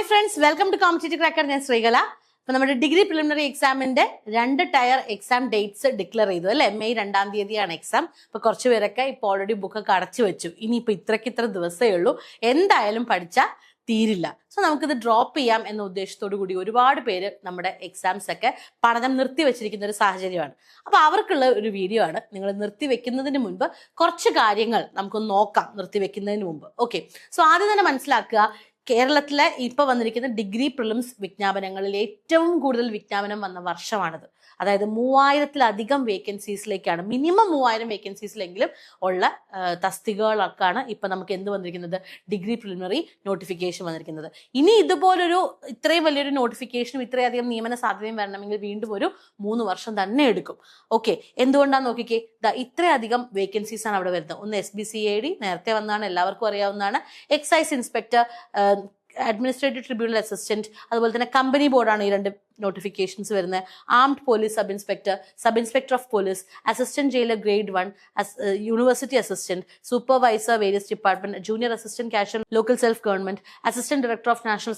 Friends, welcome to competitive cracker. ഞാൻ ശ്രീകല. അപ്പൊ നമ്മുടെ ഡിഗ്രി പ്രിലിമിനറി എക്സാമിന്റെ 2 ടയർ എക്സാം ഡേറ്റ്സ് ഡിക്ലെയർ ചെയ്തു അല്ലെ. മെയ് 2-ാം തീയതിയാണ് എക്സാം. അപ്പൊ കുറച്ച് പേരൊക്കെ ഇപ്പൊ ഓൾറെഡി ബുക്കൊക്കെ അടച്ചു വെച്ചു. ഇനിയിപ്പോ ഇത്ര ദിവസമേ ഉള്ളൂ, എന്തായാലും പഠിച്ചാൽ തീരില്ല. സോ നമുക്കിത് ഡ്രോപ്പ് ചെയ്യാം എന്ന ഉദ്ദേശത്തോടു കൂടി ഒരുപാട് പേര് നമ്മുടെ എക്സാംസ് ഒക്കെ പഠനം നിർത്തിവെച്ചിരിക്കുന്ന ഒരു സാഹചര്യമാണ്. അപ്പൊ അവർക്കുള്ള ഒരു വീഡിയോ ആണ്. നിങ്ങൾ നിർത്തിവെക്കുന്നതിന് മുൻപ് കുറച്ച് കാര്യങ്ങൾ നമുക്കൊന്ന് നോക്കാം. നിർത്തിവെക്കുന്നതിന് മുമ്പ് ഓക്കെ. സോ ആദ്യം തന്നെ മനസ്സിലാക്കുക, കേരളത്തിലെ ഇപ്പൊ വന്നിരിക്കുന്ന ഡിഗ്രി പ്രിലിംസ് വിജ്ഞാപനങ്ങളിൽ ഏറ്റവും കൂടുതൽ വിജ്ഞാപനം വന്ന വർഷമാണിത്. അതായത് 3000-ലധികം വേക്കൻസീസിലേക്കാണ്, മിനിമം 3000 വേക്കൻസീസിലെങ്കിലും ഉള്ള തസ്തികകളൊക്കെയാണ് ഇപ്പൊ നമുക്ക് എന്ത് വന്നിരിക്കുന്നത്, ഡിഗ്രി പ്രിലിമിനറി നോട്ടിഫിക്കേഷൻ വന്നിരിക്കുന്നത്. ഇനി ഇതുപോലൊരു ഇത്രയും വലിയൊരു നോട്ടിഫിക്കേഷനും ഇത്രയധികം നിയമന സാധ്യതയും വരണമെങ്കിൽ വീണ്ടും ഒരു 3 വർഷം തന്നെ എടുക്കും. ഓക്കെ, എന്തുകൊണ്ടാന്ന് നോക്കിക്കേ, ഇത്രയധികം വേക്കൻസീസ് ആണ് അവിടെ വരുന്നത്. ഒന്ന് SBCID നേരത്തെ വന്നതാണ്, എല്ലാവർക്കും അറിയാവുന്നതാണ്. Excise inspector, administrative tribunal assistant, അതുപോലെ തന്നെ കമ്പനി ബോർഡാണ് ഈ 2 നോട്ടിഫിക്കേഷൻസ് വരുന്നത്. Armed police sub inspector of police, assistant jailer grade 1, university assistant, supervisor various department, junior assistant cashier local self government, assistant director of national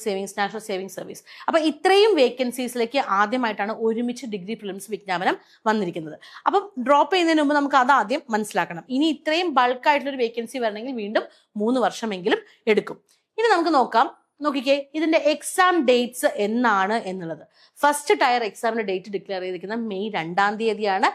saving service. അപ്പൊ ഇത്രയും വേക്കൻസീസിലേക്ക് ആദ്യമായിട്ടാണ് ഒരുമിച്ച് degree prelims വിജ്ഞാപനം വന്നിരിക്കുന്നത്. അപ്പം ഡ്രോപ്പ് ചെയ്യുന്നതിന് മുമ്പ് നമുക്ക് അത് ആദ്യം മനസ്സിലാക്കണം. ഇനി ഇത്രയും ബൾക്കായിട്ടുള്ള ഒരു വേക്കൻസി വരണമെങ്കിൽ വീണ്ടും 3 വർഷമെങ്കിലും എടുക്കും. ഇനി നമുക്ക് നോക്കിക്കേ, ഇതിന്റെ എക്സാം ഡേറ്റ്സ് എന്നാണ് എന്നുള്ളത്. ഫസ്റ്റ് ടയർ എക്സാമിന്റെ ഡേറ്റ് ഡിക്ലെയർ ചെയ്തിരിക്കുന്നത് മെയ് 2-ാം തീയതിയാണ്.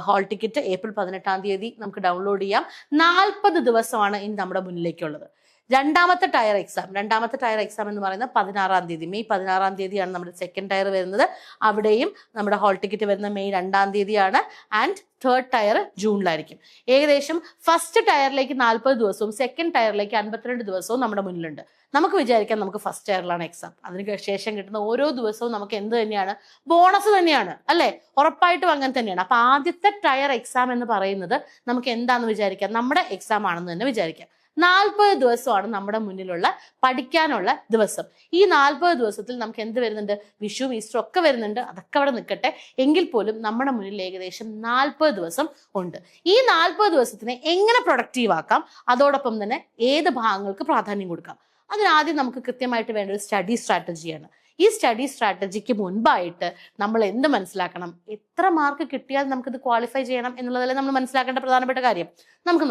ഹാൾ ടിക്കറ്റ് ഏപ്രിൽ 18-ാം തീയതി നമുക്ക് ഡൗൺലോഡ് ചെയ്യാം. 40 ദിവസമാണ് ഇനി നമ്മുടെ മുന്നിലേക്കുള്ളത്. രണ്ടാമത്തെ ടയർ എക്സാം എന്ന് പറയുന്നത് 16-ാം തീയതി, മെയ് 16-ാം തീയതിയാണ് നമ്മുടെ സെക്കൻഡ് ടയർ വരുന്നത്. അവിടെയും നമ്മുടെ ഹാൾ ടിക്കറ്റ് വരുന്നത് മെയ് 2-ാം തീയതിയാണ്. ആൻഡ് തേർഡ് ടയർ ജൂണിലായിരിക്കും. ഏകദേശം ഫസ്റ്റ് ടയറിലേക്ക് 40 ദിവസവും സെക്കൻഡ് ടയറിലേക്ക് 52 ദിവസവും നമ്മുടെ മുന്നിലുണ്ട്. നമുക്ക് വിചാരിക്കാം നമുക്ക് ഫസ്റ്റ് ടയറിലാണ് എക്സാം, അതിന് ശേഷം കിട്ടുന്ന ഓരോ ദിവസവും നമുക്ക് എന്ത് തന്നെയാണ്, ബോണസ് തന്നെയാണ് അല്ലെ, ഉറപ്പായിട്ടും അങ്ങനെ തന്നെയാണ്. അപ്പൊ ആദ്യത്തെ ടയർ എക്സാം എന്ന് പറയുന്നത് നമുക്ക് എന്താന്ന് വിചാരിക്കാം, നമ്മുടെ എക്സാം ആണെന്ന് തന്നെ വിചാരിക്കാം. 40 ദിവസമാണ് നമ്മുടെ മുന്നിലുള്ള പഠിക്കാനുള്ള ദിവസം. ഈ 40 ദിവസത്തിൽ നമുക്ക് എന്ത് വരുന്നുണ്ട്, വിഷു ഈസ്റ്റർ ഒക്കെ വരുന്നുണ്ട്, അതൊക്കെ അവിടെ നിൽക്കട്ടെ. എങ്കിൽ പോലും നമ്മുടെ മുന്നിൽ ഏകദേശം 40 ദിവസം ഉണ്ട്. ഈ 40 ദിവസത്തിനെ എങ്ങനെ പ്രൊഡക്റ്റീവ് ആക്കാം, അതോടൊപ്പം തന്നെ ഏത് ഭാഗങ്ങൾക്ക് പ്രാധാന്യം കൊടുക്കാം, അതിനാദ്യം നമുക്ക് കൃത്യമായിട്ട് വേണ്ട ഒരു സ്റ്റഡി സ്ട്രാറ്റജിയാണ്. ഈ സ്റ്റഡി സ്ട്രാറ്റജിക്ക് മുൻപായിട്ട് നമ്മൾ എന്ത് മനസ്സിലാക്കണം, എത്ര മാർക്ക് കിട്ടിയാൽ നമുക്കിത് ക്വാളിഫൈ ചെയ്യണം എന്നുള്ളതല്ലേ നമ്മൾ മനസ്സിലാക്കേണ്ട പ്രധാനപ്പെട്ട കാര്യം. നമുക്ക്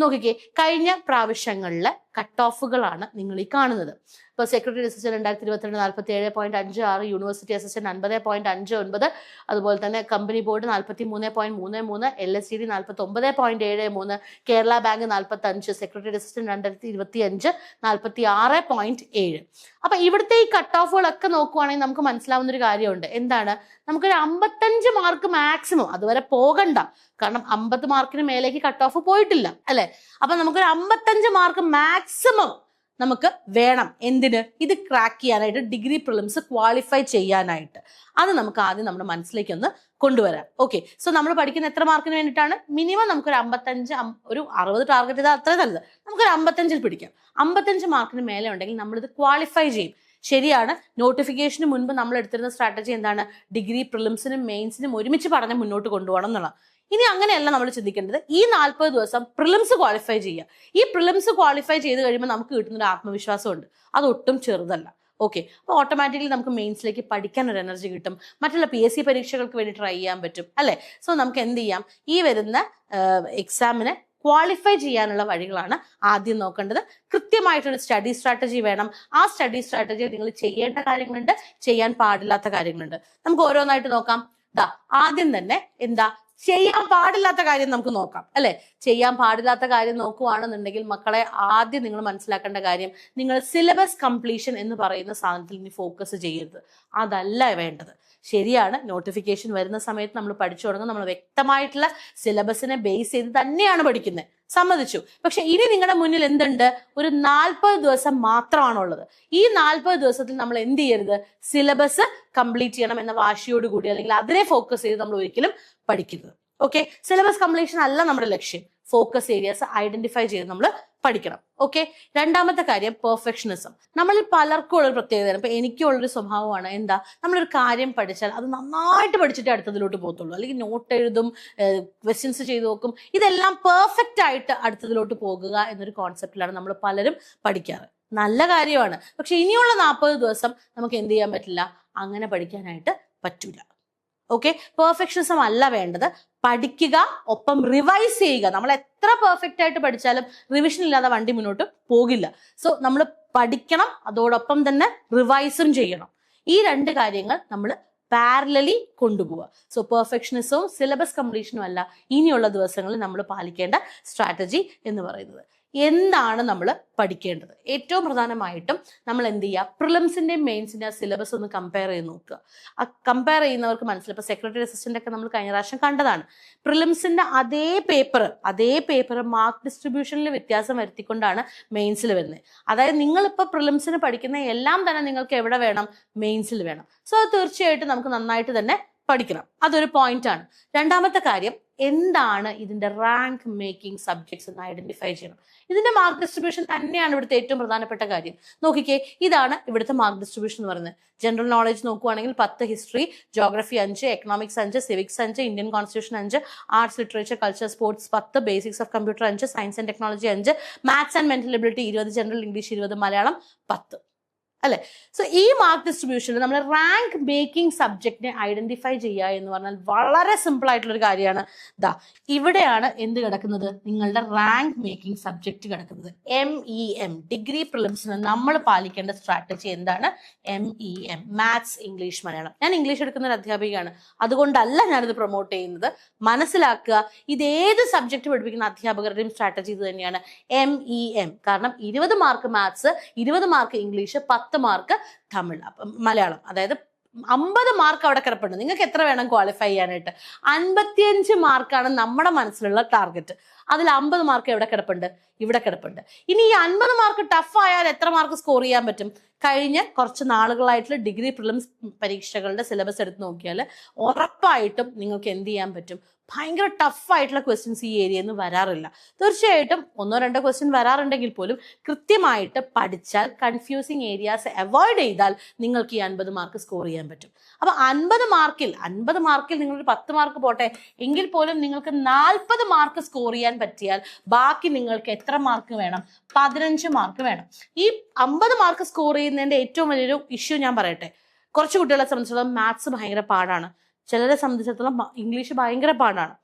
നോക്കിക്കേ, കഴിഞ്ഞ പ്രാവശ്യങ്ങളിലെ കട്ട് ഓഫുകളാണ് നിങ്ങൾ ഈ കാണുന്നത്. ഇപ്പൊ സെക്രട്ടറി അസിസ്റ്റന്റ് 2022 47.56, യൂണിവേഴ്സിറ്റി അസിസ്റ്റന്റ് 50.59, അതുപോലെ തന്നെ company board 43.33, LSTD 49.73, Kerala bank 45, secretary assistant 2025 46.7. അപ്പൊ ഇവിടുത്തെ ഈ കട്ട് ഓഫുകളൊക്കെ നോക്കുവാണെങ്കിൽ നമുക്ക് മനസ്സിലാവുന്ന ഒരു കാര്യമുണ്ട്. എന്താണ്, നമുക്കൊരു 55 മാർക്ക് മാക്സിമം, അതുവരെ പോകണ്ട, കാരണം 50 മാർക്കിന് മേലേക്ക് കട്ട് ഓഫ് പോയിട്ടില്ല അല്ലെ. അപ്പൊ നമുക്കൊരു 55 മാർക്ക് മാക്സിമം നമുക്ക് വേണം. എന്തിന്, ഇത് ക്രാക്ക് ചെയ്യാനായിട്ട്, ഡിഗ്രി പ്രിലിംസ് ക്വാളിഫൈ ചെയ്യാനായിട്ട്. അത് നമുക്ക് ആദ്യം നമ്മുടെ മനസ്സിലേക്ക് ഒന്ന് കൊണ്ടുവരാം. ഓക്കെ, സോ നമ്മൾ പഠിക്കുന്ന എത്ര മാർക്കിന് വേണ്ടിയിട്ടാണ്, മിനിമം നമുക്കൊരു 55, ഒരു 60 ടാർഗറ്റ് ചെയ്താൽ അത്രയും നല്ലത്. നമുക്കൊരു 55-ൽ പിടിക്കാം. 55 മാർക്കിന് മേലെ ഉണ്ടെങ്കിൽ നമ്മളിത് ക്വാളിഫൈ ചെയ്യും. ശരിയാണ്, നോട്ടിഫിക്കേഷന് മുൻപ് നമ്മൾ എടുത്തിരുന്ന സ്ട്രാറ്റജി എന്താണ്, ഡിഗ്രി പ്രിലിംസിനും മെയിൻസിനും ഒരുമിച്ച് പഠനം മുന്നോട്ട് കൊണ്ടുപോകണം എന്നുള്ള. ഇനി അങ്ങനെയല്ല നമ്മൾ ചിന്തിക്കേണ്ടത്. ഈ 40 ദിവസം പ്രിലിംസ് ക്വാളിഫൈ ചെയ്യുക. ഈ പ്രിലിംസ് ക്വാളിഫൈ ചെയ്ത് കഴിയുമ്പോൾ നമുക്ക് കിട്ടുന്ന ഒരു ആത്മവിശ്വാസമുണ്ട്, അതൊട്ടും ചെറുതല്ല. ഓക്കെ, അപ്പോൾ ഓട്ടോമാറ്റിക്കലി നമുക്ക് മെയിൻസിലേക്ക് പഠിക്കാൻ ഒരു എനർജി കിട്ടും. മറ്റുള്ള PSC പരീക്ഷകൾക്ക് വേണ്ടി ട്രൈ ചെയ്യാൻ പറ്റും അല്ലെ. സോ നമുക്ക് എന്ത് ചെയ്യാം, ഈ വരുന്ന എക്സാമിനെ ക്വാളിഫൈ ചെയ്യാനുള്ള വഴികളാണ് ആദ്യം നോക്കേണ്ടത്. കൃത്യമായിട്ടൊരു സ്റ്റഡി സ്ട്രാറ്റജി വേണം. ആ സ്റ്റഡി സ്ട്രാറ്റജി നിങ്ങൾ ചെയ്യേണ്ട കാര്യങ്ങളുണ്ട്, ചെയ്യാൻ പാടില്ലാത്ത കാര്യങ്ങളുണ്ട്. നമുക്ക് ഓരോന്നായിട്ട് നോക്കാം. ആദ്യം തന്നെ എന്താ, ചെയ്യാൻ പാടില്ലാത്ത കാര്യം നമുക്ക് നോക്കാം അല്ലെ. ചെയ്യാൻ പാടില്ലാത്ത കാര്യം നോക്കുവാണെന്നുണ്ടെങ്കിൽ മക്കളെ, ആദ്യം നിങ്ങൾ മനസ്സിലാക്കേണ്ട കാര്യം, നിങ്ങൾ സിലബസ് കംപ്ലീഷൻ എന്ന് പറയുന്ന സാധനത്തിൽ ഇനി ഫോക്കസ് ചെയ്യരുത്. അതല്ല വേണ്ടത്. ശരിയാണ്, നോട്ടിഫിക്കേഷൻ വരുന്ന സമയത്ത് നമ്മൾ പഠിച്ചു തുടങ്ങും, നമ്മൾ വ്യക്തമായിട്ടുള്ള സിലബസിനെ ബേസ് ചെയ്ത് തന്നെയാണ് പഠിക്കുന്നത്, സമ്മതിച്ചു. പക്ഷെ ഇനി നിങ്ങളുടെ മുന്നിൽ എന്തുണ്ട്, ഒരു 40 ദിവസം മാത്രമാണുള്ളത്. ഈ 40 ദിവസത്തിൽ നമ്മൾ എന്ത് ചെയ്യരുത്, സിലബസ് കംപ്ലീറ്റ് ചെയ്യണം എന്ന വാശിയോടുകൂടി, അല്ലെങ്കിൽ അതിനെ ഫോക്കസ് ചെയ്ത് നമ്മൾ ഒരിക്കലും പഠിക്കരുത്. ഓക്കെ, സിലബസ് കംപ്ലീഷൻ അല്ല നമ്മുടെ ലക്ഷ്യം. ഫോക്കസ് ഏരിയാസ് ഐഡന്റിഫൈ ചെയ്ത് നമ്മൾ പഠിക്കണം. ഓക്കെ, രണ്ടാമത്തെ കാര്യം പെർഫെക്ഷനിസം. നമ്മളിൽ പലർക്കും ഉള്ളൊരു പ്രത്യേകതയാണ്, ഇപ്പൊ എനിക്കുള്ളൊരു സ്വഭാവമാണ്. എന്താ, നമ്മളൊരു കാര്യം പഠിച്ചാൽ അത് നന്നായിട്ട് പഠിച്ചിട്ട് അടുത്തതിലോട്ട് പോകത്തുള്ളൂ, അല്ലെങ്കിൽ നോട്ട് എഴുതും, ക്വസ്റ്റ്യൻസ് ചെയ്ത് നോക്കും, ഇതെല്ലാം പെർഫെക്റ്റ് ആയിട്ട് അടുത്തതിലോട്ട് പോകുക എന്നൊരു കോൺസെപ്റ്റിലാണ് നമ്മൾ പലരും പഠിക്കാറ്. നല്ല കാര്യമാണ്. പക്ഷെ ഇനിയുള്ള 40 ദിവസം നമുക്ക് എന്ത് ചെയ്യാൻ പറ്റില്ല, അങ്ങനെ പഠിക്കാനായിട്ട് പറ്റൂല. ഓക്കെ, പെർഫെക്ഷനിസം അല്ല വേണ്ടത്. പഠിക്കുക, ഒപ്പം റിവൈസ് ചെയ്യുക. നമ്മൾ എത്ര പെർഫെക്റ്റ് ആയിട്ട് പഠിച്ചാലും റിവിഷൻ ഇല്ലാതെ വണ്ടി മുന്നോട്ട് പോകില്ല. സോ നമ്മൾ പഠിക്കണം, അതോടൊപ്പം തന്നെ റിവൈസും ചെയ്യണം. ഈ 2 കാര്യങ്ങൾ നമ്മൾ പാരലലി കൊണ്ടുപോവുക. സോ പെർഫെക്ഷനിസവും സിലബസ് കംപ്ലീഷനും അല്ല ഇനിയുള്ള ദിവസങ്ങളിൽ നമ്മൾ പാലിക്കേണ്ട സ്ട്രാറ്റജി എന്ന് പറയുന്നത്. എന്താണ് നമ്മൾ പഠിക്കേണ്ടത്? ഏറ്റവും പ്രധാനമായിട്ടും നമ്മൾ എന്ത് ചെയ്യുക, പ്രിലിംസിന്റെയും മെയിൻസിന്റെ സിലബസ് ഒന്ന് കമ്പയർ ചെയ്ത് നോക്കുക. ആ കമ്പയർ ചെയ്യുന്നവർക്ക് മനസ്സിലാവും. ഇപ്പൊ സെക്രട്ടറി അസിസ്റ്റന്റ് ഒക്കെ നമ്മൾ കഴിഞ്ഞ പ്രാവശ്യം കണ്ടതാണ്. പ്രിലിംസിന്റെ അതേ പേപ്പർ മാർക്ക് ഡിസ്ട്രിബ്യൂഷനിൽ വ്യത്യാസം വരുത്തിക്കൊണ്ടാണ് മെയിൻസിൽ വരുന്നത്. അതായത് നിങ്ങളിപ്പോൾ പ്രിലിംസിന് പഠിക്കുന്ന എല്ലാം തന്നെ നിങ്ങൾക്ക് എവിടെ വേണം, മെയിൻസിൽ വേണം. സോ തീർച്ചയായിട്ടും നമുക്ക് നന്നായിട്ട് തന്നെ പഠിക്കണം. അതൊരു പോയിന്റ് ആണ്. രണ്ടാമത്തെ കാര്യം, എന്താണ് ഇതിന്റെ റാങ്ക് മേക്കിംഗ് സബ്ജക്ട്സ് എന്ന് ഐഡന്റിഫൈ ചെയ്യണം. ഇതിന്റെ മാർക്ക് ഡിസ്ട്രിബ്യൂഷൻ തന്നെയാണ് ഇവിടുത്തെ ഏറ്റവും പ്രധാനപ്പെട്ട കാര്യം. നോക്കിക്കേ, ഇതാണ് ഇവിടുത്തെ മാർക്ക് ഡിസ്ട്രിബ്യൂഷൻ എന്ന് പറയുന്നത്. ജനറൽ നോളജ് നോക്കുവാണെങ്കിൽ 10 history, geography 5, economics 5, civics 5, Indian constitution 5, arts literature culture sports 10, basics of computer 5, science and technology 5, maths and mental ability 20, general English 20, Malayalam 10 അല്ലെ. സോ ഈ മാർക്ക് ഡിസ്ട്രിബ്യൂഷനിൽ നമ്മൾ റാങ്ക് മേക്കിംഗ് സബ്ജക്റ്റിനെ ഐഡന്റിഫൈ ചെയ്യുക എന്ന് പറഞ്ഞാൽ വളരെ സിമ്പിൾ ആയിട്ടുള്ള ഒരു കാര്യമാണ്. ഇവിടെയാണ് എന്ത് കിടക്കുന്നത്, നിങ്ങളുടെ റാങ്ക് മേക്കിംഗ് സബ്ജക്റ്റ് കിടക്കുന്നത്. MEM ഡിഗ്രി പ്രിലിംസിന് നമ്മൾ പാലിക്കേണ്ട സ്ട്രാറ്റജി എന്താണ്? MEM maths, English, Malayalam. ഞാൻ ഇംഗ്ലീഷ് എടുക്കുന്ന ഒരു അധ്യാപികയാണ്, അതുകൊണ്ടല്ല ഞാനിത് പ്രൊമോട്ട് ചെയ്യുന്നത്. മനസ്സിലാക്കുക, ഇത് ഏത് സബ്ജക്ട് പഠിപ്പിക്കുന്ന അധ്യാപകരുടെയും സ്ട്രാറ്റജി ഇത് തന്നെയാണ്, MEM. കാരണം 20 mark maths, 20 mark English, 10 mark Tamil, Malayalam. അതായത് 50 മാർക്ക് അവിടെ കിടപ്പുണ്ട്. നിങ്ങൾക്ക് എത്ര വേണം ക്വാളിഫൈ ചെയ്യാനായിട്ട്? 55 മാർക്കാണ് നമ്മുടെ മനസ്സിലുള്ള ടാർഗറ്റ്. അതിൽ 50 മാർക്ക് എവിടെ കിടപ്പുണ്ട്? ഇവിടെ കിടപ്പുണ്ട്. ഇനി ഈ 50 മാർക്ക് ടഫ് ആയാൽ എത്ര മാർക്ക് സ്കോർ ചെയ്യാൻ പറ്റും? കഴിഞ്ഞ കുറച്ച് നാളുകളായിട്ടുള്ള ഡിഗ്രി പ്രിലിംസ് പരീക്ഷകളുടെ സിലബസ് എടുത്ത് നോക്കിയാൽ ഉറപ്പായിട്ടും നിങ്ങൾക്ക് എന്ത് ചെയ്യാൻ പറ്റും? ഭയങ്കര ടഫ് ആയിട്ടുള്ള ക്വസ്റ്റ്യൻസ് ഈ ഏരിയയിൽ നിന്ന് വരാറില്ല. തീർച്ചയായിട്ടും 1-2 ക്വസ്റ്റ്യൻ വരാറുണ്ടെങ്കിൽ പോലും കൃത്യമായിട്ട് പഠിച്ചാൽ, കൺഫ്യൂസിങ് ഏരിയാസ് അവോയ്ഡ് ചെയ്താൽ നിങ്ങൾക്ക് ഈ 50 മാർക്ക് സ്കോർ ചെയ്യാൻ പറ്റും. അപ്പൊ 50 മാർക്കിൽ നിങ്ങളൊരു 10 മാർക്ക് പോട്ടെ എങ്കിൽ പോലും നിങ്ങൾക്ക് 40 മാർക്ക് സ്കോർ ചെയ്യാൻ പറ്റിയാൽ ബാക്കി നിങ്ങൾക്ക് എത്ര മാർക്ക് വേണം? 15 മാർക്ക് വേണം. ഈ 50 മാർക്ക് സ്കോർ ചെയ്യുന്നതിന്റെ ഏറ്റവും വലിയൊരു ഇഷ്യൂ ഞാൻ പറയട്ടെ. കുറച്ച് കുട്ടികളെ സംബന്ധിച്ചിടത്തോളം മാത്സ് ഭയങ്കര പാടാണ്, ചിലരെ സംബന്ധിച്ചിടത്തോളം ഇംഗ്ലീഷ് ഭയങ്കര പാടാണ്.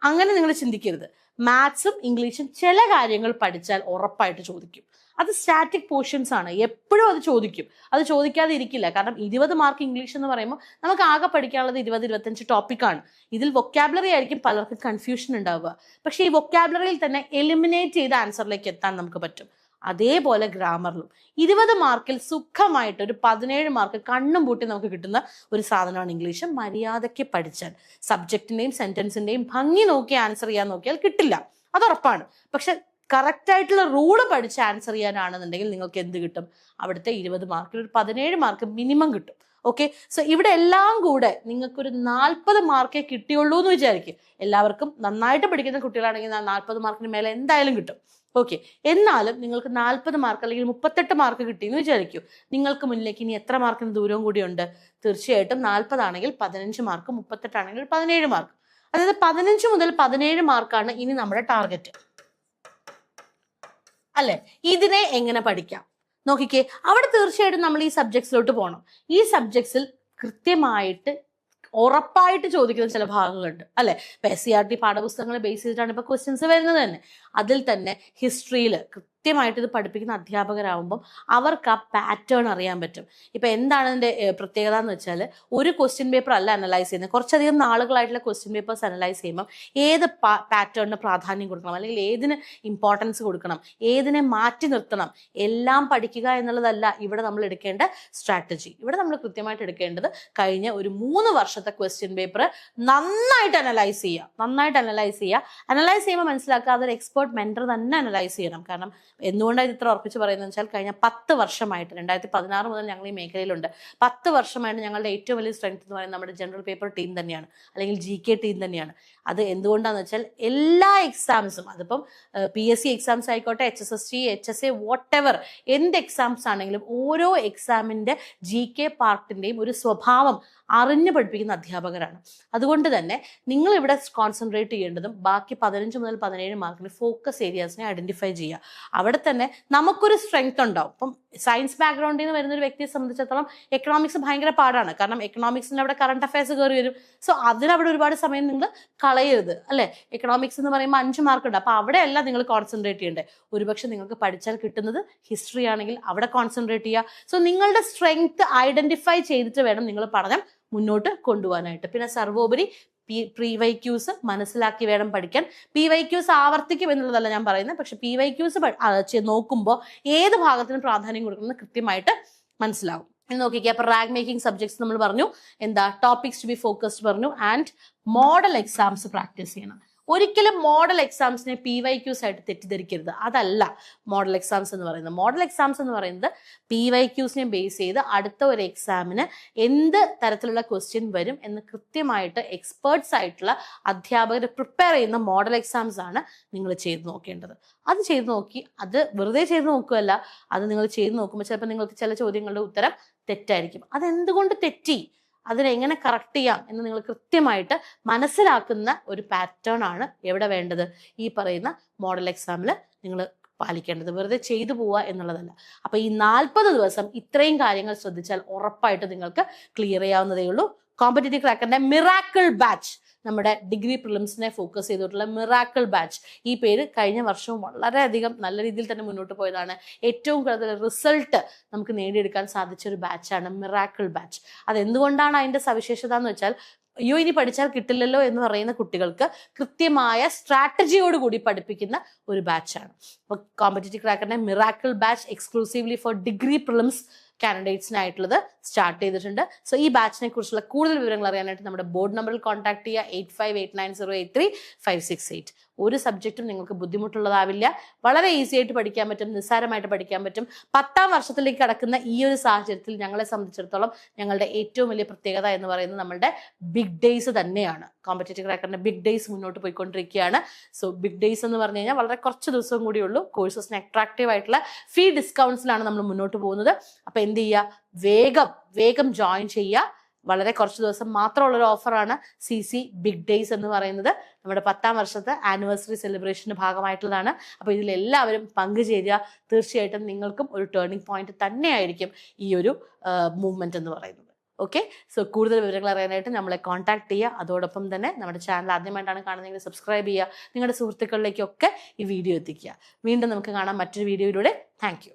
അങ്ങനെ നിങ്ങൾ ചിന്തിക്കരുത്. മാത്സും ഇംഗ്ലീഷും ചില കാര്യങ്ങൾ പഠിച്ചാൽ ഉറപ്പായിട്ട് ചോദിക്കും. അത് സ്റ്റാറ്റിക് പോർഷൻസ് ആണ്, എപ്പോഴും അത് ചോദിക്കും. അത് ചോദിക്കാതെ ഇരിക്കില്ല. കാരണം 20 മാർക്ക് ഇംഗ്ലീഷ് എന്ന് പറയുമ്പോൾ നമുക്ക് ആകെ പഠിക്കാനുള്ളത് 20-25 ടോപ്പിക്കാണ്. ഇതിൽ വൊക്കാബുലറി ആയിരിക്കും പലർക്കും കൺഫ്യൂഷൻ ഉണ്ടാവുക. പക്ഷെ ഈ വൊക്കാബുലറിയിൽ തന്നെ എലിമിനേറ്റ് ചെയ്ത ആൻസറിലേക്ക് എത്താൻ നമുക്ക് പറ്റും. അതേപോലെ ഗ്രാമറിലും 20 മാർക്കിൽ സുഖമായിട്ട് ഒരു 17 മാർക്ക് കണ്ണും പൂട്ടി നമുക്ക് കിട്ടുന്ന ഒരു സാധനമാണ് ഇംഗ്ലീഷ്. മര്യാദയ്ക്ക് പഠിച്ചാൽ, സബ്ജക്റ്റിന്റെയും സെന്റൻസിന്റെയും ഭംഗി നോക്കി ആൻസർ ചെയ്യാൻ നോക്കിയാൽ കിട്ടില്ല, അത് ഉറപ്പാണ്. പക്ഷെ കറക്റ്റ് ആയിട്ടുള്ള റൂള് പഠിച്ച് ആൻസർ ചെയ്യാനാണെന്നുണ്ടെങ്കിൽ നിങ്ങൾക്ക് എന്ത് കിട്ടും? അവിടുത്തെ 20 മാർക്കിൽ ഒരു 17 മാർക്ക് മിനിമം കിട്ടും. ഓക്കെ, സോ ഇവിടെ എല്ലാം കൂടെ നിങ്ങൾക്കൊരു 40 മാർക്കേ കിട്ടിയുള്ളൂ എന്ന് വിചാരിക്കും. എല്ലാവർക്കും നന്നായിട്ട് പഠിക്കുന്ന കുട്ടികളാണെങ്കിൽ 40 മാർക്കിന് മേലെ എന്തായാലും കിട്ടും. ഓക്കെ, എന്നാലും നിങ്ങൾക്ക് 40 മാർക്ക് അല്ലെങ്കിൽ 38 മാർക്ക് കിട്ടിയെന്ന് വിചാരിക്കൂ. നിങ്ങൾക്ക് മുന്നിലേക്ക് ഇനി എത്ര മാർക്കിന് ദൂരവും കൂടിയുണ്ട്? തീർച്ചയായിട്ടും 40 ആണെങ്കിൽ 15 മാർക്ക്, 38 ആണെങ്കിൽ 17 മാർക്ക്. അതായത് 15 മുതൽ 17 മാർക്കാണ് ഇനി നമ്മുടെ ടാർഗറ്റ് അല്ലെ. ഇതിനെ എങ്ങനെ പഠിക്കാം നോക്കിക്കേ. അവിടെ തീർച്ചയായിട്ടും നമ്മൾ ഈ സബ്ജക്ട്സിലോട്ട് പോകണം. ഈ സബ്ജക്ട്സിൽ കൃത്യമായിട്ട് ഉറപ്പായിട്ട് ചോദിക്കുന്ന ചില ഭാഗങ്ങളുണ്ട് അല്ലെ. ഇപ്പൊ SCERT പാഠപുസ്തകങ്ങളെ ബേസ് ചെയ്തിട്ടാണ് ഇപ്പൊ ക്വസ്റ്റ്യൻസ് വരുന്നത് തന്നെ. അതിൽ തന്നെ ഹിസ്റ്ററിയിൽ കൃത്യമായിട്ട് ഇത് പഠിപ്പിക്കുന്ന അധ്യാപകരാകുമ്പം അവർക്ക് ആ പാറ്റേൺ അറിയാൻ പറ്റും. ഇപ്പൊ എന്താണ് ഇതിന്റെ പ്രത്യേകത എന്ന് വെച്ചാൽ, ഒരു ക്വസ്റ്റ്യൻ പേപ്പർ അല്ല അനലൈസ് ചെയ്യുന്നത്. കുറച്ചധികം നാളുകളായിട്ടുള്ള ക്വസ്റ്റ്യൻ പേപ്പേഴ്സ് അനലൈസ് ചെയ്യുമ്പോൾ ഏത് പാറ്റേണിന് പ്രാധാന്യം കൊടുക്കണം, അല്ലെങ്കിൽ ഏതിന് ഇമ്പോർട്ടൻസ് കൊടുക്കണം, ഏതിനെ മാറ്റി നിർത്തണം, എല്ലാം പഠിക്കുക എന്നുള്ളതല്ല ഇവിടെ നമ്മൾ എടുക്കേണ്ട സ്ട്രാറ്റജി. ഇവിടെ നമ്മൾ കൃത്യമായിട്ട് എടുക്കേണ്ടത് കഴിഞ്ഞ ഒരു 3 വർഷത്തെ ക്വസ്റ്റ്യൻ പേപ്പർ നന്നായിട്ട് അനലൈസ് ചെയ്യുക. അനലൈസ് ചെയ്യുമ്പോൾ മനസ്സിലാക്കുക അതൊരു എക്സ്പേർട്ട് മെന്റർ തന്നെ അനലൈസ് ചെയ്യണം. കാരണം എന്തുകൊണ്ടാണ് ഇത് ഇത്ര ഉറപ്പിച്ച് പറയുന്നത് വെച്ചാൽ, കഴിഞ്ഞ 10 വർഷമായിട്ട് 2016 മുതൽ ഞങ്ങൾ ഈ മേഖലയിലുണ്ട്. 10 വർഷമായിട്ട് ഞങ്ങളുടെ ഏറ്റവും വലിയ സ്ട്രെങ്ത് എന്ന് പറയുന്നത് നമ്മുടെ ജനറൽ പേപ്പർ ടീം തന്നെയാണ്, അല്ലെങ്കിൽ GK ടീം തന്നെയാണ്. അത് എന്തുകൊണ്ടാന്ന് വെച്ചാൽ എല്ലാ എക്സാംസും, അതിപ്പം PSC എക്സാംസ് ആയിക്കോട്ടെ, HSST, HSA, whatever, എന്ത് എക്സാംസ് ആണെങ്കിലും ഓരോ എക്സാമിന്റെ GK പാർട്ടിന്റെയും ഒരു സ്വഭാവം അറിഞ്ഞു പഠിപ്പിക്കുന്ന അധ്യാപകരാണ്. അതുകൊണ്ട് തന്നെ നിങ്ങൾ ഇവിടെ കോൺസെൻട്രേറ്റ് ചെയ്യേണ്ടതും ബാക്കി 15 മുതൽ 17 മാർക്കിന് ഫോക്കസ് ഏരിയാസിനെ ഐഡന്റിഫൈ ചെയ്യുക. അവിടെ തന്നെ നമുക്കൊരു സ്ട്രെങ്ത് ഉണ്ടാവും. ഇപ്പം സയൻസ് ബാക്ക്ഗ്രൗണ്ടിൽ നിന്ന് വരുന്ന ഒരു വ്യക്തിയെ സംബന്ധിച്ചിടത്തോളം എക്കണോമിക്സ് ഭയങ്കര പാടാണ്. കാരണം എക്കണോമിക്സിന് അവിടെ കറണ്ട് അഫയേഴ്സ് കയറി വരും. സോ അതിനവിടെ ഒരുപാട് സമയം നിങ്ങൾ കളയരുത് അല്ലെ. എക്കണോമിക്സ് എന്ന് പറയുമ്പോൾ 5 മാർക്ക് ഉണ്ട്. അപ്പൊ അവിടെയല്ല നിങ്ങൾ കോൺസെൻട്രേറ്റ് ചെയ്യേണ്ടത്. ഒരുപക്ഷെ നിങ്ങൾക്ക് പഠിച്ചാൽ കിട്ടുന്നത് ഹിസ്റ്ററി ആണെങ്കിൽ അവിടെ കോൺസെൻട്രേറ്റ് ചെയ്യുക. സോ നിങ്ങളുടെ സ്ട്രെങ്ത് ഐഡന്റിഫൈ ചെയ്തിട്ട് വേണം നിങ്ങൾ പഠനം മുന്നോട്ട് കൊണ്ടുപോകാനായിട്ട്. പിന്നെ സർവോപരി PYQs മനസ്സിലാക്കി വേണം പഠിക്കാൻ. PYQs ആവർത്തിക്കും എന്നുള്ളതല്ല ഞാൻ പറയുന്നത്. പക്ഷെ PYQs നോക്കുമ്പോൾ ഏത് ഭാഗത്തിന് പ്രാധാന്യം കൊടുക്കുന്നത് കൃത്യമായിട്ട് മനസ്സിലാവും. ഇനി നോക്കിക്കുക. അപ്പൊ റാങ്ക് മേക്കിംഗ് സബ്ജക്ട്സ് നമ്മൾ പറഞ്ഞു, എന്താ ടോപ്പിക്സ് ടു ബി ഫോക്കസ്ഡ് പറഞ്ഞു, ആൻഡ് മോഡൽ എക്സാംസ് പ്രാക്ടീസ് ചെയ്യണം. ഒരിക്കലും മോഡൽ എക്സാംസിനെ PYQs ആയിട്ട് തെറ്റിദ്ധരിക്കരുത്. അതല്ല മോഡൽ എക്സാംസ് എന്ന് പറയുന്നത്. മോഡൽ എക്സാംസ് എന്ന് പറയുന്നത് PYQs ബേസ് ചെയ്ത് അടുത്ത ഒരു എക്സാമിന് എന്ത് തരത്തിലുള്ള ക്വസ്റ്റ്യൻ വരും എന്ന് കൃത്യമായിട്ട് എക്സ്പേർട്സ് ആയിട്ടുള്ള അധ്യാപകർ പ്രിപ്പയർ ചെയ്യുന്ന മോഡൽ എക്സാംസ് ആണ് നിങ്ങൾ ചെയ്ത് നോക്കേണ്ടത്. അത് ചെയ്ത് നോക്കി, അത് വെറുതെ ചെയ്ത് നോക്കുകയല്ല, അത് നിങ്ങൾ ചെയ്ത് നോക്കുമ്പോൾ ചിലപ്പോൾ നിങ്ങൾക്ക് ചില ചോദ്യങ്ങളുടെ ഉത്തരം തെറ്റായിരിക്കും. അതെന്തുകൊണ്ട് തെറ്റി, അതിനെങ്ങനെ കറക്റ്റ് ചെയ്യാം എന്ന് നിങ്ങൾ കൃത്യമായിട്ട് മനസ്സിലാക്കുന്ന ഒരു പാറ്റേൺ ആണ് എവിടെ വേണ്ടത്, ഈ പറയുന്ന മോഡൽ എക്സാമിൽ നിങ്ങൾ പാലിക്കേണ്ടത്. വെറുതെ ചെയ്തു പോവുക എന്നുള്ളതല്ല. അപ്പൊ ഈ 40 ദിവസം ഇത്രയും കാര്യങ്ങൾ ശ്രദ്ധിച്ചാൽ ഉറപ്പായിട്ട് നിങ്ങൾക്ക് ക്ലിയർ ചെയ്യാവുന്നതേ ഉള്ളൂ. കോമ്പറ്റേറ്റീവ് ക്രാക്കറിന്റെ മിറാക്കിൾ ബാച്ച്, നമ്മുടെ ഡിഗ്രി പ്രിലിംസിനെ ഫോക്കസ് ചെയ്തിട്ടുള്ള മിറാക്കിൾ ബാച്ച്, ഈ പേര് കഴിഞ്ഞ വർഷവും വളരെയധികം നല്ല രീതിയിൽ തന്നെ മുന്നോട്ട് പോയതാണ്. ഏറ്റവും കൂടുതൽ റിസൾട്ട് നമുക്ക് നേടിയെടുക്കാൻ സാധിച്ച ഒരു ബാച്ചാണ് മിറാക്കിൾ ബാച്ച്. അതെന്തുകൊണ്ടാണ് അതിന്റെ സവിശേഷത എന്ന് വെച്ചാൽ, അയ്യോ ഇനി പഠിച്ചാൽ കിട്ടില്ലല്ലോ എന്ന് പറയുന്ന കുട്ടികൾക്ക് കൃത്യമായ സ്ട്രാറ്റജിയോടുകൂടി പഠിപ്പിക്കുന്ന ഒരു ബാച്ചാണ്. അപ്പോൾ കോമ്പറ്റേറ്റീവ് ക്രാക്കറിന്റെ miracle batch exclusively for degree prelims കാൻഡിഡേറ്റ്സിനായിട്ടുള്ളത് സ്റ്റാർട്ട് ചെയ്തിട്ടുണ്ട്. സോ ഈ ബാച്ചിനെ കുറിച്ചുള്ള കൂടുതൽ വിവരങ്ങൾ അറിയാനായിട്ട് നമ്മുടെ ബോർഡ് നമ്പറിൽ കോൺടാക്ട് ചെയ്യുക. 8589083568. ഒരു സബ്ജക്റ്റും നിങ്ങൾക്ക് ബുദ്ധിമുട്ടുള്ളതാവില്ല. വളരെ ഈസി ആയിട്ട് പഠിക്കാൻ പറ്റും, നിസ്സാരമായിട്ട് പഠിക്കാൻ പറ്റും. 10ാം വർഷത്തിലേക്ക് കടക്കുന്ന ഈ ഒരു സാഹചര്യത്തിൽ ഞങ്ങളെ സംബന്ധിച്ചിടത്തോളം ഞങ്ങളുടെ ഏറ്റവും വലിയ പ്രത്യേകത എന്ന് പറയുന്നത് നമ്മളുടെ ബിഗ് ഡേയ്സ് തന്നെയാണ്. കോമ്പറ്റേറ്റീവ് ക്രാക്കറിന്റെ ബിഗ് ഡേയ്സ് മുന്നോട്ട് പോയിക്കൊണ്ടിരിക്കുകയാണ്. സോ ബിഗ് ഡേയ്സ് എന്ന് പറഞ്ഞു കഴിഞ്ഞാൽ വളരെ കുറച്ച് ദിവസവും കൂടി ഉള്ളൂ. കോഴ്സസിന് അട്രാക്റ്റീവ് ആയിട്ടുള്ള ഫീ ഡിസ്കൗണ്ട്സിലാണ് നമ്മൾ മുന്നോട്ട് പോകുന്നത്. അപ്പൊ എന്ത് ചെയ്യുക, വേഗം ജോയിൻ ചെയ്യുക. വളരെ കുറച്ച് ദിവസം മാത്രമുള്ളൊരു ഓഫറാണ് CC ബിഗ് ഡേയ്സ് എന്ന് പറയുന്നത്. നമ്മുടെ 10ാം വർഷത്തെ ആനിവേഴ്സറി സെലിബ്രേഷന്റെ ഭാഗമായിട്ടുള്ളതാണ്. അപ്പോൾ ഇതിലെല്ലാവരും പങ്കുചേരുക. തീർച്ചയായിട്ടും നിങ്ങൾക്കും ഒരു ടേണിംഗ് പോയിന്റ് തന്നെയായിരിക്കും ഈ ഒരു മൂവ്മെന്റ് എന്ന് പറയുന്നത്. ഓക്കെ, സോ കൂടുതൽ വിവരങ്ങൾ അറിയാനായിട്ട് നമ്മളെ കോൺടാക്ട് ചെയ്യുക. അതോടൊപ്പം തന്നെ നമ്മുടെ ചാനൽ ആദ്യമായിട്ടാണ് കാണുന്നതെങ്കിൽ സബ്സ്ക്രൈബ് ചെയ്യുക. നിങ്ങളുടെ സുഹൃത്തുക്കളിലേക്കൊക്കെ ഈ വീഡിയോ എത്തിക്കുക. വീണ്ടും നമുക്ക് കാണാം മറ്റൊരു വീഡിയോയിലൂടെ. Thank you.